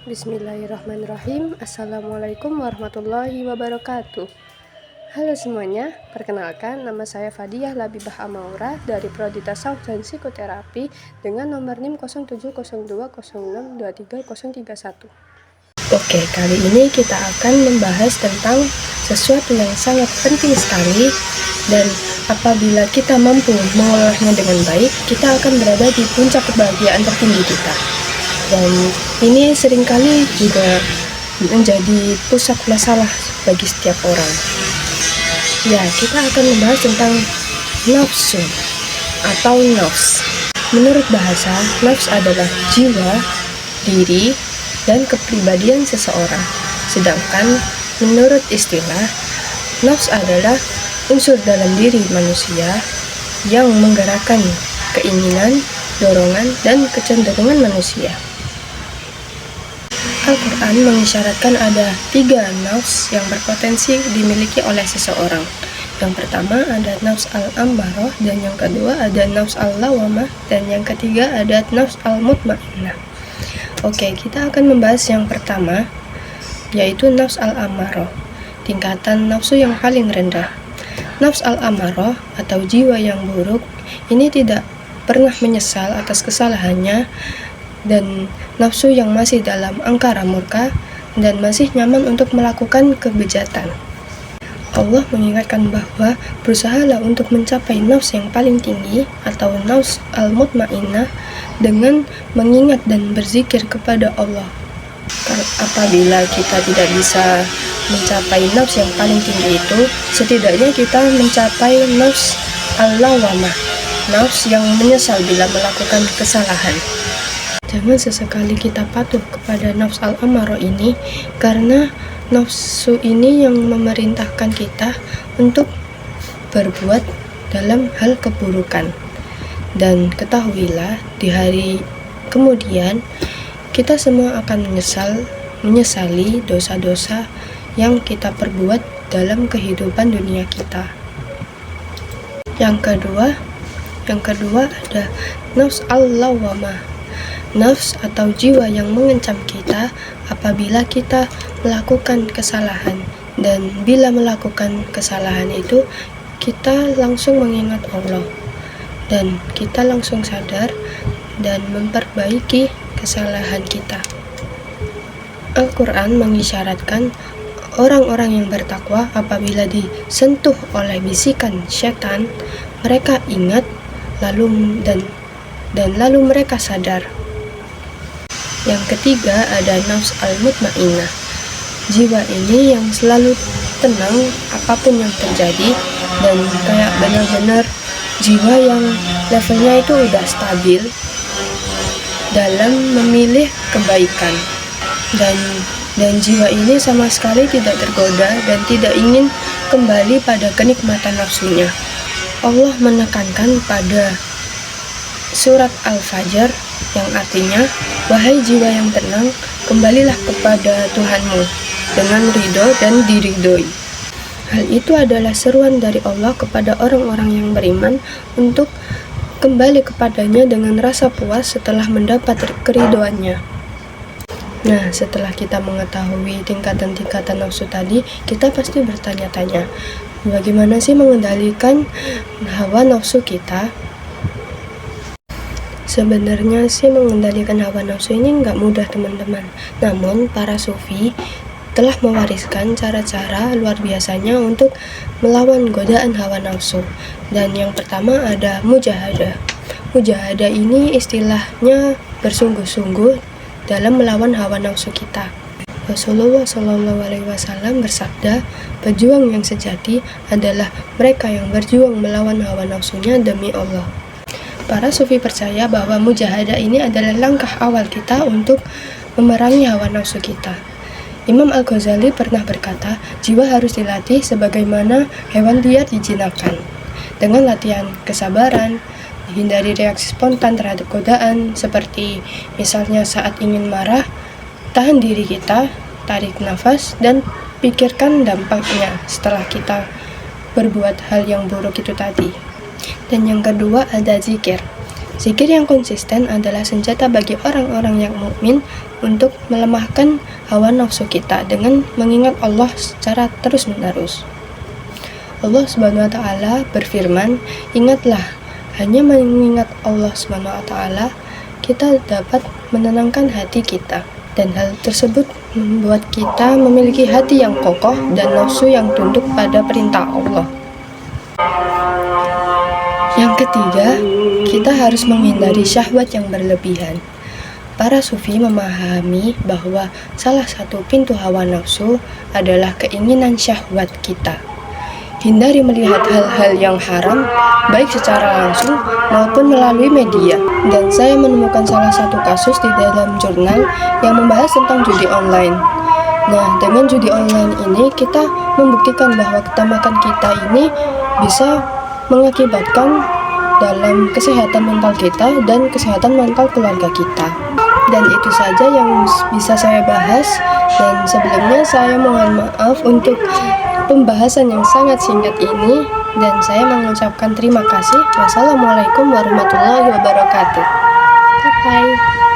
Bismillahirrahmanirrahim. Assalamualaikum warahmatullahi wabarakatuh. Halo semuanya, perkenalkan nama saya Fadiyah Labibah Amaura dari Prodi Tasawuf dan Psikoterapi dengan nomor NIM 0702062331. Oke, kali ini kita akan membahas tentang sesuatu yang sangat penting sekali, dan apabila kita mampu mengolahnya dengan baik, kita akan berada di puncak kebahagiaan tertinggi kita. Dan ini seringkali juga menjadi pusat masalah bagi setiap orang. Ya, kita akan membahas tentang nafsu atau nafs. Menurut bahasa, nafs adalah jiwa, diri, dan kepribadian seseorang. Sedangkan menurut istilah, nafs adalah unsur dalam diri manusia yang menggerakkan keinginan, dorongan, dan kecenderungan manusia. Al-Quran mengisyaratkan ada 3 nafs yang berpotensi dimiliki oleh seseorang. Yang pertama ada nafs al-ammarah, dan yang kedua ada nafs al-lawamah, dan yang ketiga ada nafs al-mutmainnah. Oke, kita akan membahas yang pertama, yaitu nafs al-ammarah, tingkatan nafsu yang paling rendah. Nafs al-ammarah atau jiwa yang buruk ini tidak pernah menyesal atas kesalahannya, dan nafsu yang masih dalam angkara murka dan masih nyaman untuk melakukan kebejatan. Allah mengingatkan bahwa berusahalah untuk mencapai nafs yang paling tinggi atau nafs al-mutmainnah dengan mengingat dan berzikir kepada Allah. Apabila kita tidak bisa mencapai nafs yang paling tinggi itu, setidaknya kita mencapai nafs al-lawamah, nafs yang menyesal bila melakukan kesalahan. Jangan sesekali kita patuh kepada nafs al-ammarah ini, karena nafsu ini yang memerintahkan kita untuk berbuat dalam hal keburukan. Dan ketahuilah, di hari kemudian kita semua akan menyesali dosa-dosa yang kita perbuat dalam kehidupan dunia kita. Yang kedua ada nafs al-lawamah, nafs atau jiwa yang mengancam kita apabila kita melakukan kesalahan. Dan bila melakukan kesalahan itu, kita langsung mengingat Allah dan kita langsung sadar dan memperbaiki kesalahan kita. Al-Quran mengisyaratkan orang-orang yang bertakwa apabila disentuh oleh bisikan syaitan, mereka ingat lalu mereka sadar. Yang ketiga ada nafs al-mutmainnah. Jiwa ini yang selalu tenang apapun yang terjadi, dan kayak benar-benar jiwa yang levelnya itu udah stabil dalam memilih kebaikan. Dan jiwa ini sama sekali tidak tergoda dan tidak ingin kembali pada kenikmatan nafsunya. Allah menekankan pada surat Al-Fajr yang artinya, wahai jiwa yang tenang, kembalilah kepada Tuhanmu dengan ridho dan diridhoi. Hal itu adalah seruan dari Allah kepada orang-orang yang beriman untuk kembali kepadanya dengan rasa puas setelah mendapat keridhoannya. Nah, setelah kita mengetahui tingkatan-tingkatan nafsu tadi, kita pasti bertanya-tanya, bagaimana sih mengendalikan hawa nafsu kita? Sebenarnya sih mengendalikan hawa nafsu ini nggak mudah, teman-teman. Namun para sufi telah mewariskan cara-cara luar biasanya untuk melawan godaan hawa nafsu. Dan yang pertama ada mujahadah. Mujahadah ini istilahnya bersungguh-sungguh dalam melawan hawa nafsu kita. Rasulullah SAW bersabda, pejuang yang sejati adalah mereka yang berjuang melawan hawa nafsunya demi Allah. Para sufi percaya bahwa mujahadah ini adalah langkah awal kita untuk memerangi hawa nafsu kita. Imam Al-Ghazali pernah berkata, jiwa harus dilatih sebagaimana hewan liar dijinakkan. Dengan latihan kesabaran, hindari reaksi spontan terhadap godaan, seperti misalnya saat ingin marah, tahan diri kita, tarik nafas, dan pikirkan dampaknya setelah kita berbuat hal yang buruk itu tadi. Dan yang kedua ada zikir. Zikir yang konsisten adalah senjata bagi orang-orang yang mukmin untuk melemahkan hawa nafsu kita dengan mengingat Allah secara terus-menerus. Allah Subhanahu wa taala berfirman, "Ingatlah, hanya mengingat Allah Subhanahu wa taala kita dapat menenangkan hati kita." Dan hal tersebut membuat kita memiliki hati yang kokoh dan nafsu yang tunduk pada perintah Allah. Yang ketiga, kita harus menghindari syahwat yang berlebihan. Para sufi memahami bahwa salah satu pintu hawa nafsu adalah keinginan syahwat kita. Hindari melihat hal-hal yang haram, baik secara langsung maupun melalui media. Dan saya menemukan salah satu kasus di dalam jurnal yang membahas tentang judi online. Nah, dengan judi online ini kita membuktikan bahwa ketamakan kita ini bisa mengakibatkan dalam kesehatan mental kita dan kesehatan mental keluarga kita. Dan itu saja yang bisa saya bahas, dan sebelumnya saya mohon maaf untuk pembahasan yang sangat singkat ini, dan saya mengucapkan terima kasih. Wassalamualaikum warahmatullahi wabarakatuh. Bye.